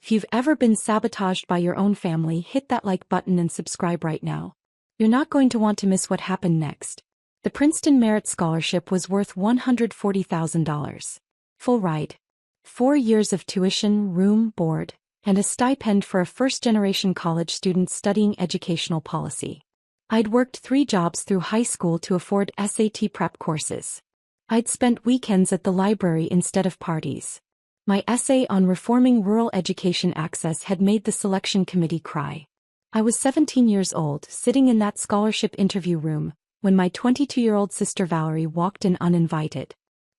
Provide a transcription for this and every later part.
If you've ever been sabotaged by your own family, hit that like button and subscribe right now. You're not going to want to miss what happened next. The Princeton Merit Scholarship was worth $140,000. Full ride. 4 years of tuition, room, board, and a stipend for a first-generation college student studying educational policy. I'd worked 3 jobs through high school to afford SAT prep courses. I'd spent weekends at the library instead of parties. My essay on reforming rural education access had made the selection committee cry. I was 17 years old, sitting in that scholarship interview room, when my 22-year-old sister Valerie walked in uninvited.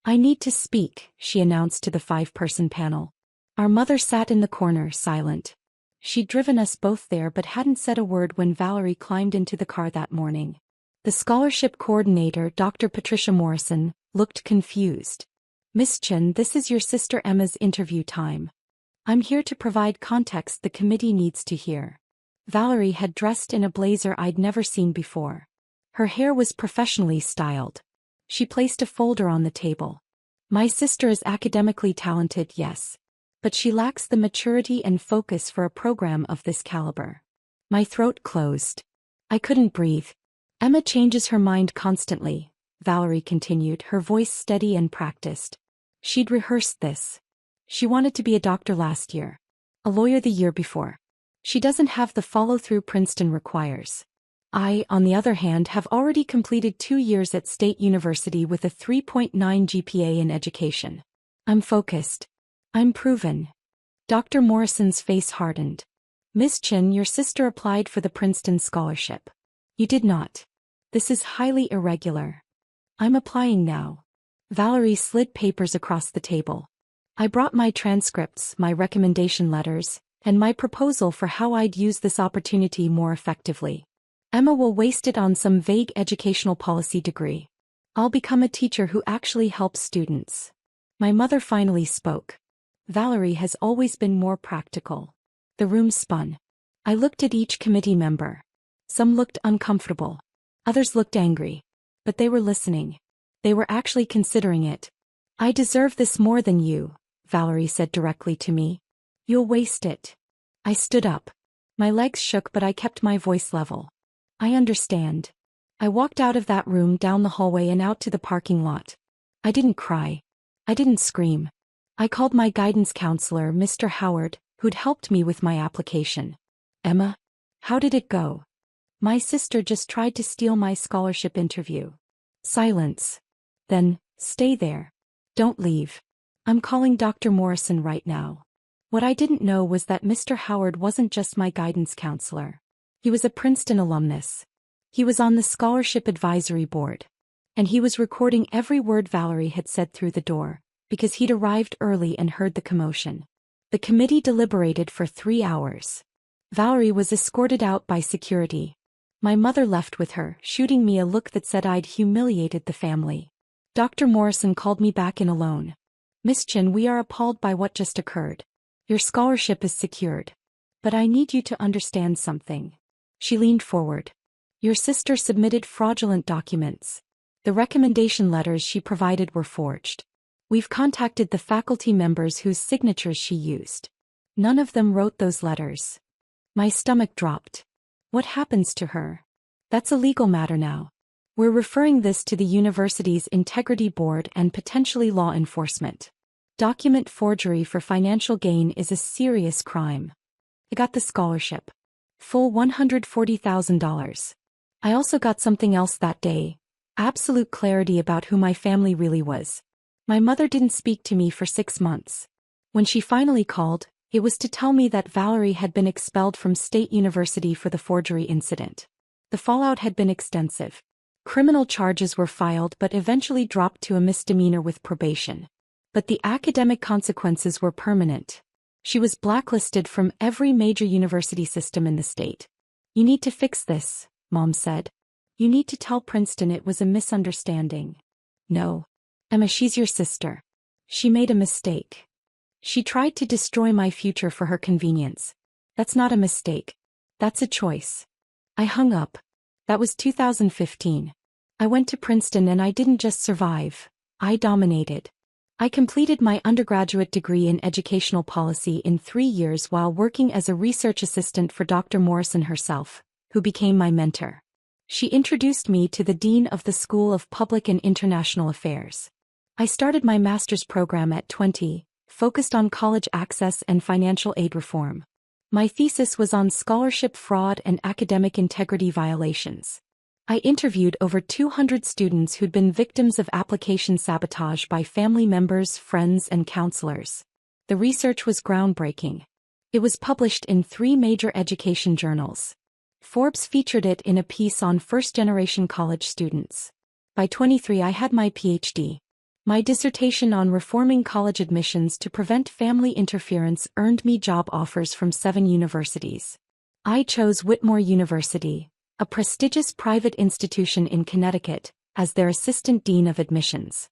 "I need to speak," she announced to the 5-person panel. Our mother sat in the corner, silent. She'd driven us both there but hadn't said a word when Valerie climbed into the car that morning. The scholarship coordinator, Dr. Patricia Morrison, looked confused. "Miss Chen, this is your sister Emma's interview time. I'm here to provide context the committee needs to hear." Valerie had dressed in a blazer I'd never seen before. Her hair was professionally styled. She placed a folder on the table. "My sister is academically talented, yes. But she lacks the maturity and focus for a program of this caliber." My throat closed. I couldn't breathe. "Emma changes her mind constantly," Valerie continued, her voice steady and practiced. "She'd rehearsed this. She wanted to be a doctor last year. A lawyer the year before. She doesn't have the follow-through Princeton requires. I, on the other hand, have already completed 2 years at State University with a 3.9 GPA in education. I'm focused. I'm proven." Dr. Morrison's face hardened. "Miss Chen, your sister applied for the Princeton scholarship. You did not. This is highly irregular." "I'm applying now." Valerie slid papers across the table. I brought my transcripts, my recommendation letters, and my proposal for how I'd use this opportunity more effectively. "Emma will waste it on some vague educational policy degree. I'll become a teacher who actually helps students." My mother finally spoke. "Valerie has always been more practical." The room spun. I looked at each committee member. Some looked uncomfortable. Others looked angry. But they were listening. They were actually considering it. "I deserve this more than you," Valerie said directly to me. "You'll waste it." I stood up. My legs shook but I kept my voice level. "I understand." I walked out of that room, down the hallway and out to the parking lot. I didn't cry. I didn't scream. I called my guidance counselor, Mr. Howard, who'd helped me with my application. "Emma, how did it go?" "My sister just tried to steal my scholarship interview." Silence. Then, "Stay there. Don't leave. I'm calling Dr. Morrison right now." What I didn't know was that Mr. Howard wasn't just my guidance counselor. He was a Princeton alumnus. He was on the scholarship advisory board. And he was recording every word Valerie had said through the door, because he'd arrived early and heard the commotion. The committee deliberated for 3 hours. Valerie was escorted out by security. My mother left with her, shooting me a look that said I'd humiliated the family. Dr. Morrison called me back in alone. "Miss Chen, we are appalled by what just occurred. Your scholarship is secured. But I need you to understand something." She leaned forward. "Your sister submitted fraudulent documents. The recommendation letters she provided were forged. We've contacted the faculty members whose signatures she used. None of them wrote those letters." My stomach dropped. "What happens to her?" "That's a legal matter now. We're referring this to the university's integrity board and potentially law enforcement. Document forgery for financial gain is a serious crime." I got the scholarship. Full $140,000. I also got something else that day. Absolute clarity about who my family really was. My mother didn't speak to me for 6 months. When she finally called, it was to tell me that Valerie had been expelled from State University for the forgery incident. The fallout had been extensive. Criminal charges were filed but eventually dropped to a misdemeanor with probation. But the academic consequences were permanent. She was blacklisted from every major university system in the state. "You need to fix this," Mom said. "You need to tell Princeton it was a misunderstanding." "No. Emma, she's your sister. She made a mistake. She tried to destroy my future for her convenience. That's not a mistake. That's a choice." I hung up. That was 2015. I went to Princeton and I didn't just survive. I dominated. I completed my undergraduate degree in educational policy in 3 years while working as a research assistant for Dr. Morrison herself, who became my mentor. She introduced me to the Dean of the School of Public and International Affairs. I started my master's program at 20, focused on college access and financial aid reform. My thesis was on scholarship fraud and academic integrity violations. I interviewed over 200 students who'd been victims of application sabotage by family members, friends, and counselors. The research was groundbreaking. It was published in 3 major education journals. Forbes featured it in a piece on first-generation college students. By 23, I had my PhD. My dissertation on reforming college admissions to prevent family interference earned me job offers from 7 universities. I chose Whitmore University, a prestigious private institution in Connecticut, as their assistant dean of admissions.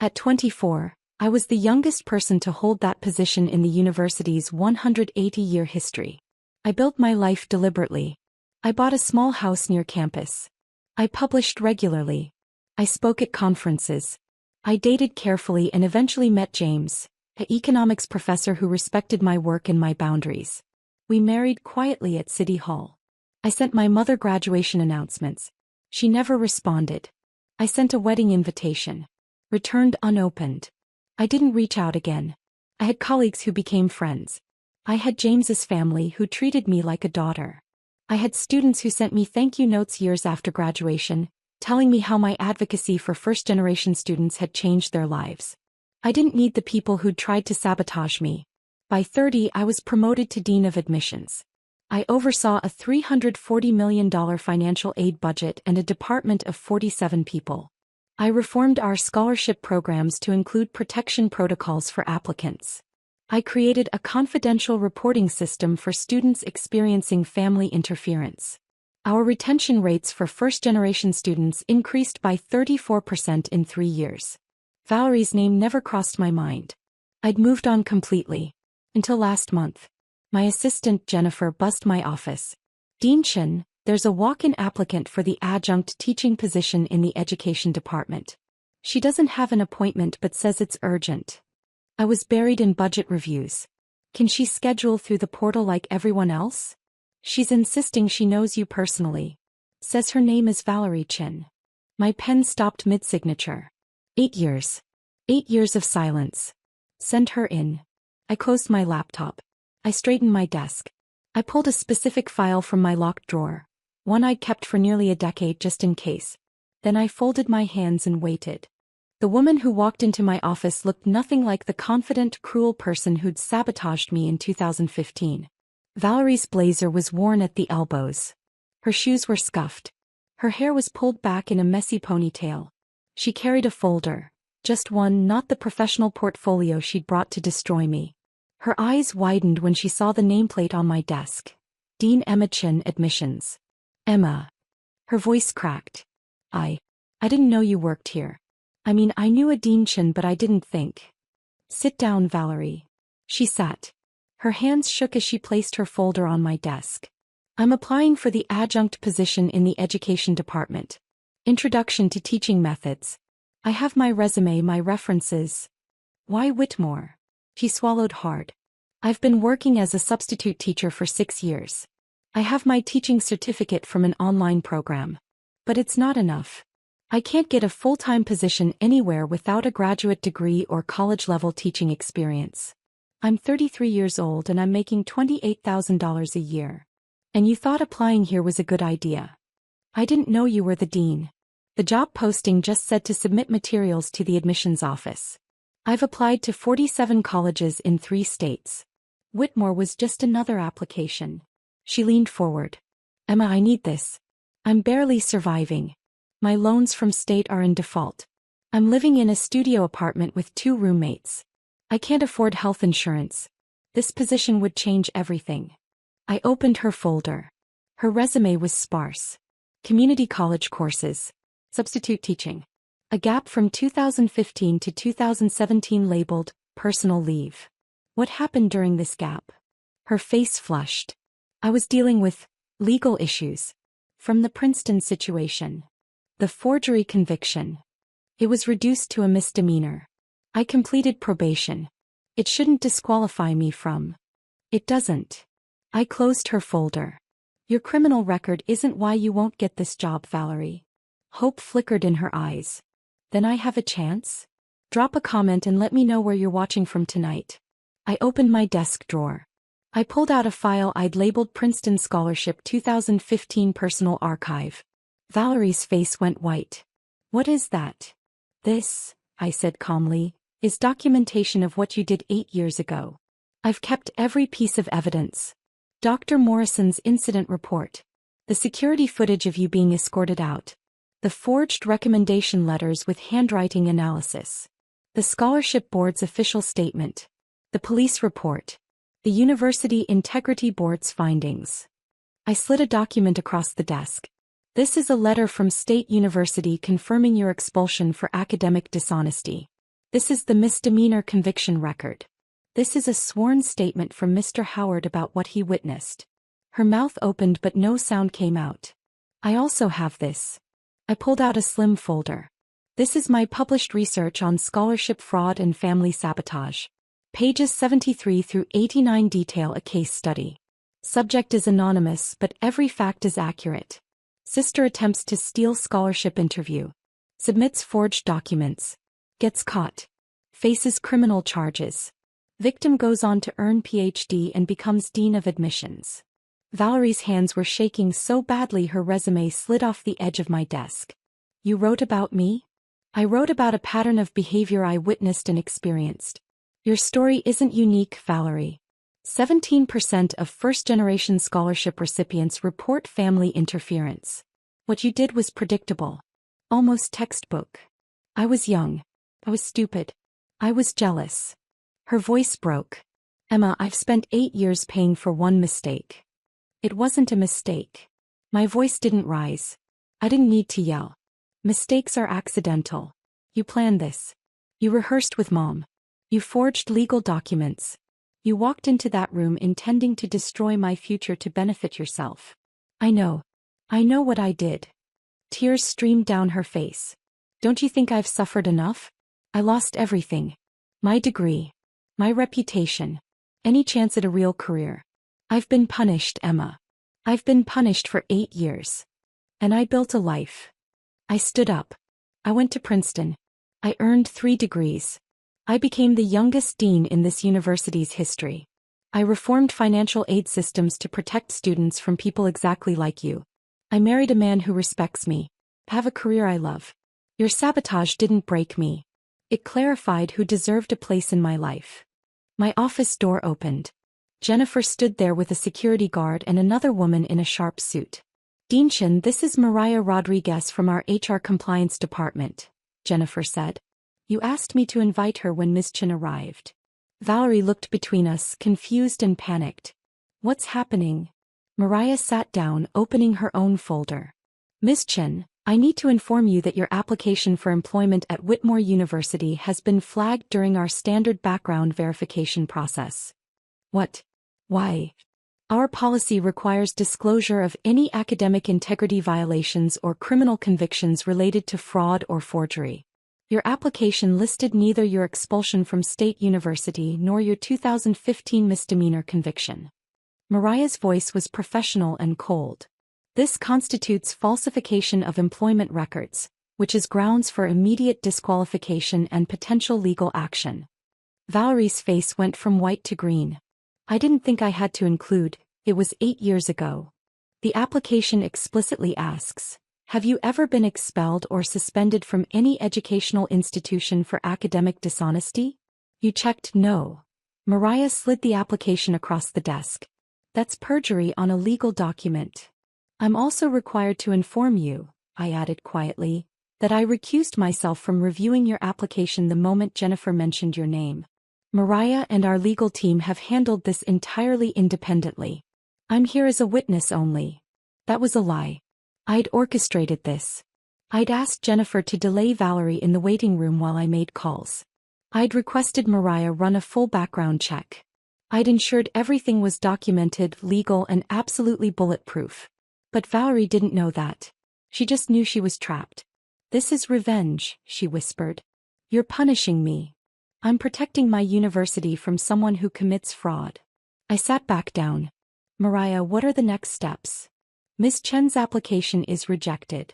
At 24, I was the youngest person to hold that position in the university's 180-year history. I built my life deliberately. I bought a small house near campus. I published regularly. I spoke at conferences. I dated carefully and eventually met James, an economics professor who respected my work and my boundaries. We married quietly at City Hall. I sent my mother graduation announcements. She never responded. I sent a wedding invitation. Returned unopened. I didn't reach out again. I had colleagues who became friends. I had James's family who treated me like a daughter. I had students who sent me thank you notes years after graduation, telling me how my advocacy for first-generation students had changed their lives. I didn't need the people who'd tried to sabotage me. By 30, I was promoted to Dean of Admissions. I oversaw a $340 million financial aid budget and a department of 47 people. I reformed our scholarship programs to include protection protocols for applicants. I created a confidential reporting system for students experiencing family interference. Our retention rates for first-generation students increased by 34% in 3 years. Valerie's name never crossed my mind. I'd moved on completely. Until last month. My assistant Jennifer buzzed my office. Dean Chen, there's a walk-in applicant for the adjunct teaching position in the education department. She doesn't have an appointment but says it's urgent. I was buried in budget reviews. Can she schedule through the portal like everyone else? She's insisting she knows you personally. Says her name is Valerie Chen. My pen stopped mid-signature. 8 years. 8 years of silence. Send her in. I closed my laptop. I straightened my desk. I pulled a specific file from my locked drawer, one I'd kept for nearly a decade just in case. Then I folded my hands and waited. The woman who walked into my office looked nothing like the confident, cruel person who'd sabotaged me in 2015. Valerie's blazer was worn at the elbows. Her shoes were scuffed. Her hair was pulled back in a messy ponytail. She carried a folder. Just one, not the professional portfolio she'd brought to destroy me. Her eyes widened when she saw the nameplate on my desk. Dean Emma Chen, Admissions. Emma. Her voice cracked. I didn't know you worked here. I mean, I knew a Dean Chen, but I didn't think. Sit down, Valerie. She sat. Her hands shook as she placed her folder on my desk. I'm applying for the adjunct position in the education department. Introduction to teaching methods. I have my resume, my references. Why Whitmore? She swallowed hard. I've been working as a substitute teacher for 6 years. I have my teaching certificate from an online program. But it's not enough. I can't get a full-time position anywhere without a graduate degree or college-level teaching experience. I'm 33 years old and I'm making $28,000 a year. And you thought applying here was a good idea. I didn't know you were the dean. The job posting just said to submit materials to the admissions office. I've applied to 47 colleges in 3 states. Whitmore was just another application. She leaned forward. Emma, I need this. I'm barely surviving. My loans from state are in default. I'm living in a studio apartment with 2 roommates. I can't afford health insurance. This position would change everything. I opened her folder. Her resume was sparse. Community college courses. Substitute teaching. A gap from 2015 to 2017 labeled personal leave. What happened during this gap? Her face flushed. I was dealing with legal issues. From the Princeton situation. The forgery conviction. It was reduced to a misdemeanor. I completed probation. It shouldn't disqualify me from. It doesn't. I closed her folder. Your criminal record isn't why you won't get this job, Valerie. Hope flickered in her eyes. Then I have a chance? Drop a comment and let me know where you're watching from tonight. I opened my desk drawer. I pulled out a file I'd labeled Princeton Scholarship 2015 Personal Archive. Valerie's face went white. What is that? This, I said calmly, is documentation of what you did 8 years ago. I've kept every piece of evidence. Dr. Morrison's incident report. The security footage of you being escorted out. The forged recommendation letters with handwriting analysis. The scholarship board's official statement. The police report. The University Integrity Board's findings. I slid a document across the desk. This is a letter from State University confirming your expulsion for academic dishonesty. This is the misdemeanor conviction record. This is a sworn statement from Mr. Howard about what he witnessed. Her mouth opened but no sound came out. I also have this. I pulled out a slim folder. This is my published research on scholarship fraud and family sabotage. Pages 73 through 89 detail a case study. Subject is anonymous but every fact is accurate. Sister attempts to steal scholarship interview. Submits forged documents. Gets caught. Faces criminal charges. Victim goes on to earn PhD and becomes Dean of Admissions. Valerie's hands were shaking so badly her resume slid off the edge of my desk. You wrote about me? I wrote about a pattern of behavior I witnessed and experienced. Your story isn't unique, Valerie. 17% of first-generation scholarship recipients report family interference. What you did was predictable. Almost textbook. I was young. I was stupid. I was jealous. Her voice broke. Emma, I've spent 8 years paying for one mistake. It wasn't a mistake. My voice didn't rise. I didn't need to yell. Mistakes are accidental. You planned this. You rehearsed with Mom. You forged legal documents. You walked into that room intending to destroy my future to benefit yourself. I know. I know what I did. Tears streamed down her face. Don't you think I've suffered enough? I lost everything. My degree. My reputation. Any chance at a real career. I've been punished, Emma. I've been punished for 8 years. And I built a life. I stood up. I went to Princeton. I earned 3 degrees. I became the youngest dean in this university's history. I reformed financial aid systems to protect students from people exactly like you. I married a man who respects me. Have a career I love. Your sabotage didn't break me. It clarified who deserved a place in my life. My office door opened. Jennifer stood there with a security guard and another woman in a sharp suit. Dean Chen, this is Mariah Rodriguez from our HR compliance department, Jennifer said. You asked me to invite her when Ms. Chen arrived. Valerie looked between us, confused and panicked. What's happening? Mariah sat down, opening her own folder. Ms. Chen, I need to inform you that your application for employment at Whitmore University has been flagged during our standard background verification process. What? Why? Our policy requires disclosure of any academic integrity violations or criminal convictions related to fraud or forgery. Your application listed neither your expulsion from State University nor your 2015 misdemeanor conviction. Mariah's voice was professional and cold. This constitutes falsification of employment records, which is grounds for immediate disqualification and potential legal action. Valerie's face went from white to green. I didn't think I had to include, it was 8 years ago. The application explicitly asks, have you ever been expelled or suspended from any educational institution for academic dishonesty? You checked no. Mariah slid the application across the desk. That's perjury on a legal document. I'm also required to inform you, I added quietly, that I recused myself from reviewing your application the moment Jennifer mentioned your name. Mariah and our legal team have handled this entirely independently. I'm here as a witness only. That was a lie. I'd orchestrated this. I'd asked Jennifer to delay Valerie in the waiting room while I made calls. I'd requested Mariah run a full background check. I'd ensured everything was documented, legal, and absolutely bulletproof. But Valerie didn't know that. She just knew she was trapped. This is revenge, she whispered. You're punishing me. I'm protecting my university from someone who commits fraud. I sat back down. Mariah, what are the next steps? Ms. Chen's application is rejected.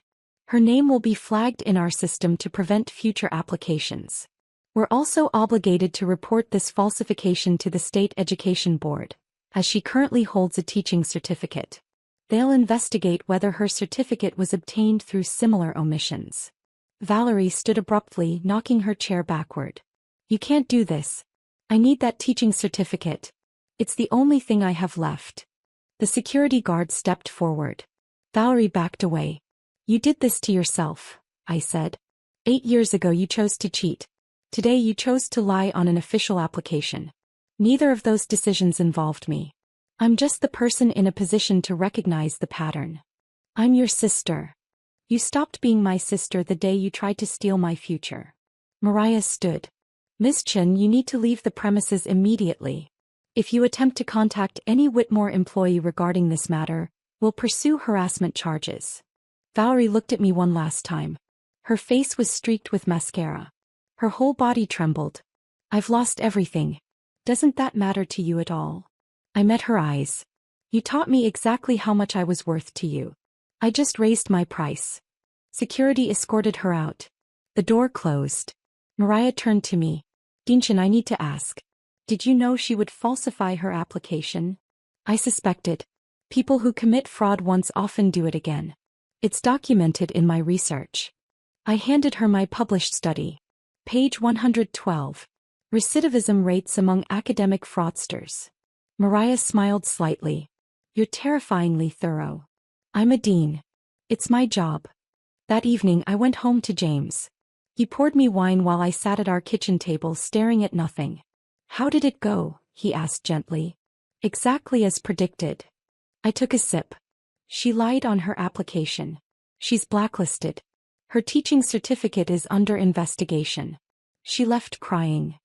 Her name will be flagged in our system to prevent future applications. We're also obligated to report this falsification to the State Education Board, as she currently holds a teaching certificate. They'll investigate whether her certificate was obtained through similar omissions. Valerie stood abruptly, knocking her chair backward. You can't do this. I need that teaching certificate. It's the only thing I have left. The security guard stepped forward. Valerie backed away. You did this to yourself, I said. 8 years ago you chose to cheat. Today you chose to lie on an official application. Neither of those decisions involved me. I'm just the person in a position to recognize the pattern. I'm your sister. You stopped being my sister the day you tried to steal my future. Mariah stood. Ms. Chen, you need to leave the premises immediately. If you attempt to contact any Whitmore employee regarding this matter, we'll pursue harassment charges. Valerie looked at me one last time. Her face was streaked with mascara. Her whole body trembled. I've lost everything. Doesn't that matter to you at all? I met her eyes. You taught me exactly how much I was worth to you. I just raised my price. Security escorted her out. The door closed. Mariah turned to me. Dinshin, I need to ask. Did you know she would falsify her application? I suspected. People who commit fraud once often do it again. It's documented in my research. I handed her my published study. Page 112. Recidivism rates among academic fraudsters. Mariah smiled slightly. You're terrifyingly thorough. I'm a dean. It's my job. That evening I went home to James. He poured me wine while I sat at our kitchen table staring at nothing. How did it go? He asked gently. Exactly as predicted. I took a sip. She lied on her application. She's blacklisted. Her teaching certificate is under investigation. She left crying.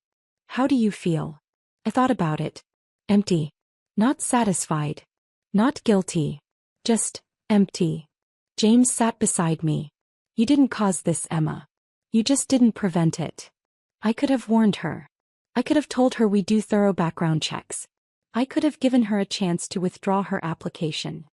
How do you feel? I thought about it. Empty. Not satisfied. Not guilty. Just empty. James sat beside me. You didn't cause this, Emma. You just didn't prevent it. I could have warned her. I could have told her we do thorough background checks. I could have given her a chance to withdraw her application.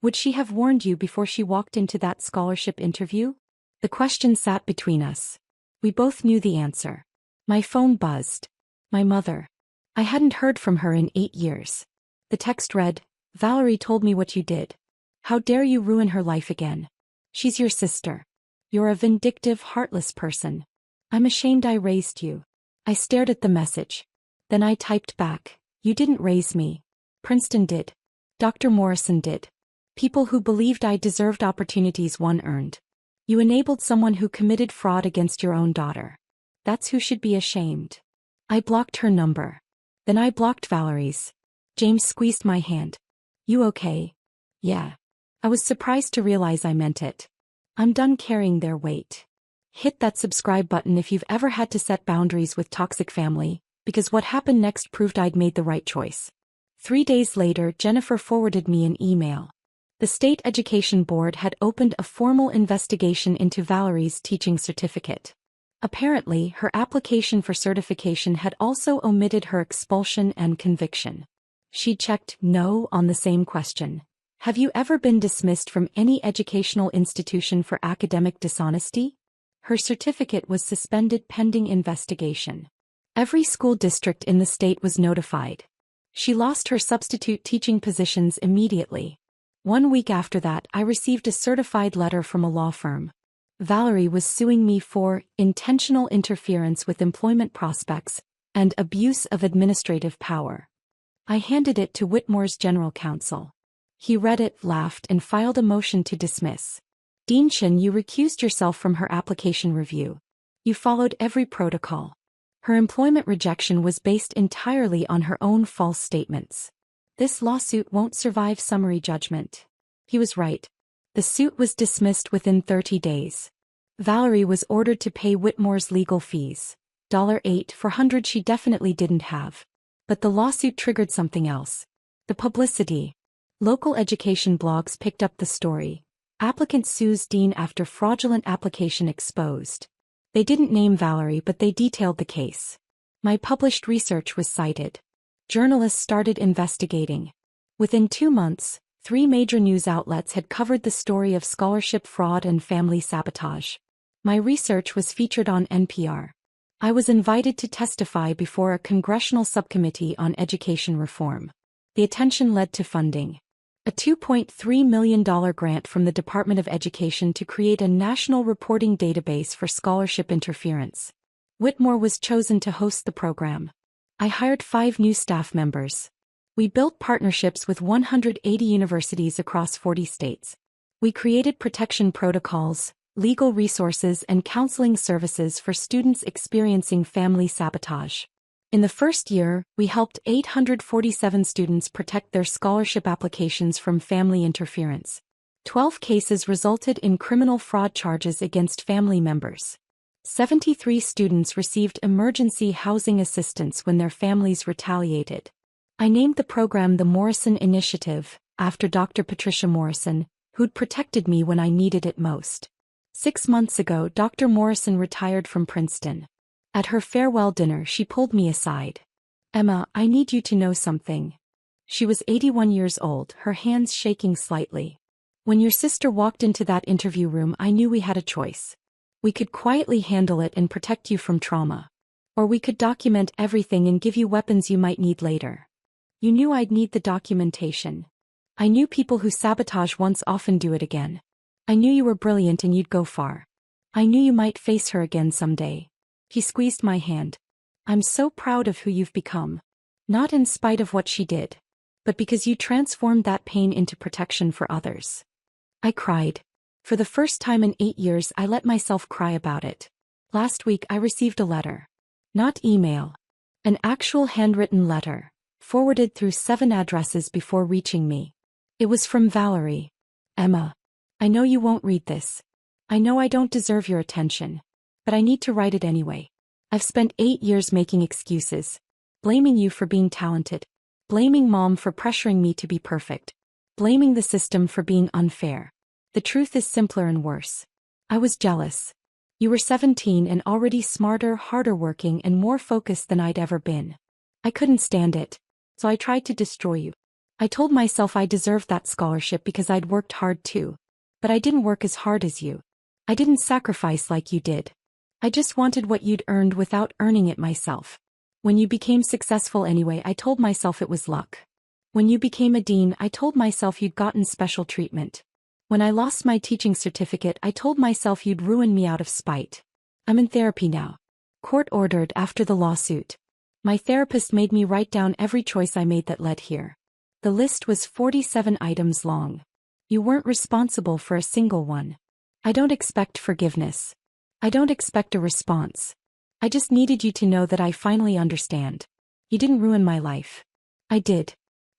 Would she have warned you before she walked into that scholarship interview? The question sat between us. We both knew the answer. My phone buzzed. My mother. I hadn't heard from her in 8 years. The text read, Valerie told me what you did. How dare you ruin her life again? She's your sister. You're a vindictive, heartless person. I'm ashamed I raised you. I stared at the message. Then I typed back, you didn't raise me. Princeton did. Dr. Morrison did. People who believed I deserved opportunities one earned. You enabled someone who committed fraud against your own daughter. That's who should be ashamed. I blocked her number. Then I blocked Valerie's. James squeezed my hand. You okay? Yeah. I was surprised to realize I meant it. I'm done carrying their weight. Hit that subscribe button if you've ever had to set boundaries with toxic family, because what happened next proved I'd made the right choice. 3 days later, Jennifer forwarded me an email. The State Education Board had opened a formal investigation into Valerie's teaching certificate. Apparently, her application for certification had also omitted her expulsion and conviction. She checked no on the same question. Have you ever been dismissed from any educational institution for academic dishonesty? Her certificate was suspended pending investigation. Every school district in the state was notified. She lost her substitute teaching positions immediately. 1 week after that, I received a certified letter from a law firm. Valerie was suing me for intentional interference with employment prospects and abuse of administrative power. I handed it to Whitmore's general counsel. He read it, laughed, and filed a motion to dismiss. Dinshin, you recused yourself from her application review. You followed every protocol. Her employment rejection was based entirely on her own false statements. This lawsuit won't survive summary judgment. He was right. The suit was dismissed within 30 days. Valerie was ordered to pay Whitmore's legal fees. $8,400 she definitely didn't have. But the lawsuit triggered something else. The publicity. Local education blogs picked up the story. Applicant sues dean after fraudulent application exposed. They didn't name Valerie, but they detailed the case. My published research was cited. Journalists started investigating. Within 2 months, 3 major news outlets had covered the story of scholarship fraud and family sabotage. My research was featured on NPR. I was invited to testify before a congressional subcommittee on education reform. The attention led to funding. A $2.3 million grant from the Department of Education to create a national reporting database for scholarship interference. Whitmore was chosen to host the program. I hired 5 new staff members. We built partnerships with 180 universities across 40 states. We created protection protocols, legal resources, and counseling services for students experiencing family sabotage. In the first year, we helped 847 students protect their scholarship applications from family interference. 12 cases resulted in criminal fraud charges against family members. 73 students received emergency housing assistance when their families retaliated. I named the program the Morrison Initiative, after Dr. Patricia Morrison, who'd protected me when I needed it most. 6 months ago, Dr. Morrison retired from Princeton. At her farewell dinner, she pulled me aside. "Emma, I need you to know something." She was 81 years old, her hands shaking slightly. "When your sister walked into that interview room, I knew we had a choice. We could quietly handle it and protect you from trauma. Or we could document everything and give you weapons you might need later. You knew I'd need the documentation. I knew people who sabotage once often do it again. I knew you were brilliant and you'd go far. I knew you might face her again someday." He squeezed my hand. "I'm so proud of who you've become. Not in spite of what she did, but because you transformed that pain into protection for others." I cried. For the first time in 8 years, I let myself cry about it. Last week I received a letter. Not email. An actual handwritten letter, forwarded through 7 addresses before reaching me. It was from Valerie. "Emma, I know you won't read this. I know I don't deserve your attention. But I need to write it anyway. I've spent 8 years making excuses. Blaming you for being talented. Blaming Mom for pressuring me to be perfect. Blaming the system for being unfair. The truth is simpler and worse. I was jealous. You were 17 and already smarter, harder working, and more focused than I'd ever been. I couldn't stand it. So I tried to destroy you. I told myself I deserved that scholarship because I'd worked hard too. But I didn't work as hard as you. I didn't sacrifice like you did. I just wanted what you'd earned without earning it myself. When you became successful anyway, I told myself it was luck. When you became a dean, I told myself you'd gotten special treatment. When I lost my teaching certificate, I told myself you'd ruin me out of spite. I'm in therapy now. Court-ordered after the lawsuit. My therapist made me write down every choice I made that led here. The list was 47 items long. You weren't responsible for a single one. I don't expect forgiveness. I don't expect a response. I just needed you to know that I finally understand. You didn't ruin my life. I did.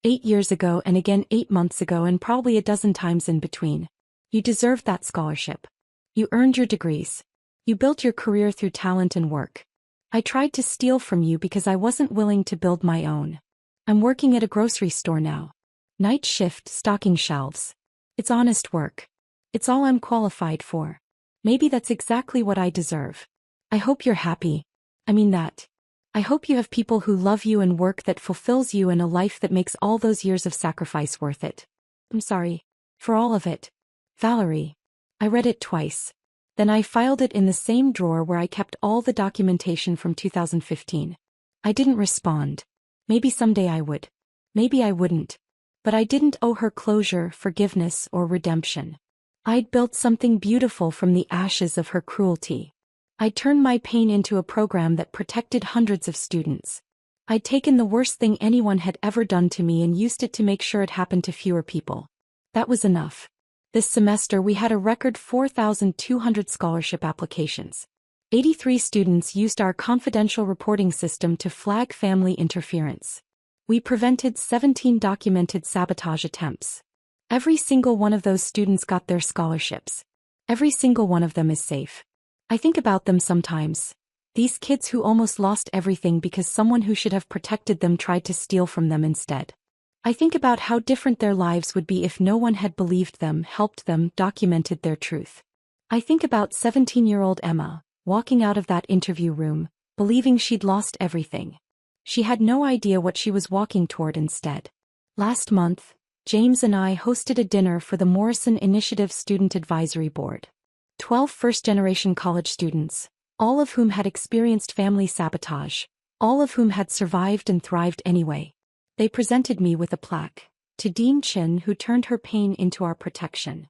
8 years ago and again 8 months ago and probably a dozen times in between. You deserved that scholarship. You earned your degrees. You built your career through talent and work. I tried to steal from you because I wasn't willing to build my own. I'm working at a grocery store now. Night shift, stocking shelves. It's honest work. It's all I'm qualified for. Maybe that's exactly what I deserve. I hope you're happy. I mean that. I hope you have people who love you and work that fulfills you and a life that makes all those years of sacrifice worth it. I'm sorry. For all of it. Valerie. I read it twice. Then I filed it in the same drawer where I kept all the documentation from 2015. I didn't respond. Maybe someday I would. Maybe I wouldn't. But I didn't owe her closure, forgiveness, or redemption. I'd built something beautiful from the ashes of her cruelty. I'd turned my pain into a program that protected hundreds of students. I'd taken the worst thing anyone had ever done to me and used it to make sure it happened to fewer people. That was enough. This semester we had a record 4,200 scholarship applications. 83 students used our confidential reporting system to flag family interference. We prevented 17 documented sabotage attempts. Every single one of those students got their scholarships. Every single one of them is safe. I think about them sometimes. These kids who almost lost everything because someone who should have protected them tried to steal from them instead. I think about how different their lives would be if no one had believed them, helped them, documented their truth. I think about 17-year-old Emma, walking out of that interview room, believing she'd lost everything. She had no idea what she was walking toward instead. Last month, James and I hosted a dinner for the Morrison Initiative Student Advisory Board. 12 first-generation college students, all of whom had experienced family sabotage, all of whom had survived and thrived anyway. They presented me with a plaque, to Dean Chin, who turned her pain into our protection.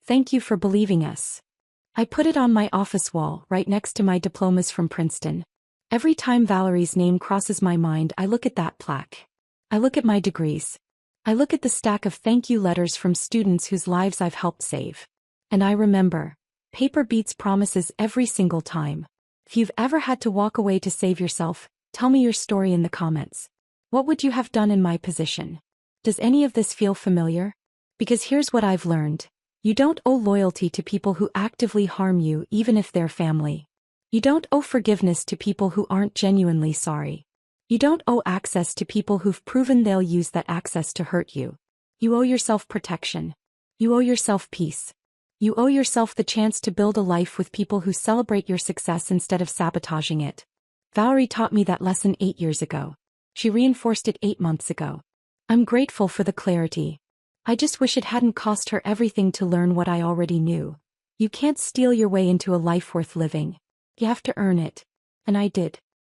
Thank you for believing us. I put it on my office wall right next to my diplomas from Princeton. Every time Valerie's name crosses my mind, I look at that plaque. I look at my degrees. I look at the stack of thank you letters from students whose lives I've helped save. And I remember, paper beats promises every single time. If you've ever had to walk away to save yourself, tell me your story in the comments. What would you have done in my position? Does any of this feel familiar? Because here's what I've learned. You don't owe loyalty to people who actively harm you, even if they're family. You don't owe forgiveness to people who aren't genuinely sorry. You don't owe access to people who've proven they'll use that access to hurt you. You owe yourself protection. You owe yourself peace. You owe yourself the chance to build a life with people who celebrate your success instead of sabotaging it. Valerie taught me that lesson 8 years ago. She reinforced it 8 months ago. I'm grateful for the clarity. I just wish it hadn't cost her everything to learn what I already knew. You can't steal your way into a life worth living. You have to earn it. And I did.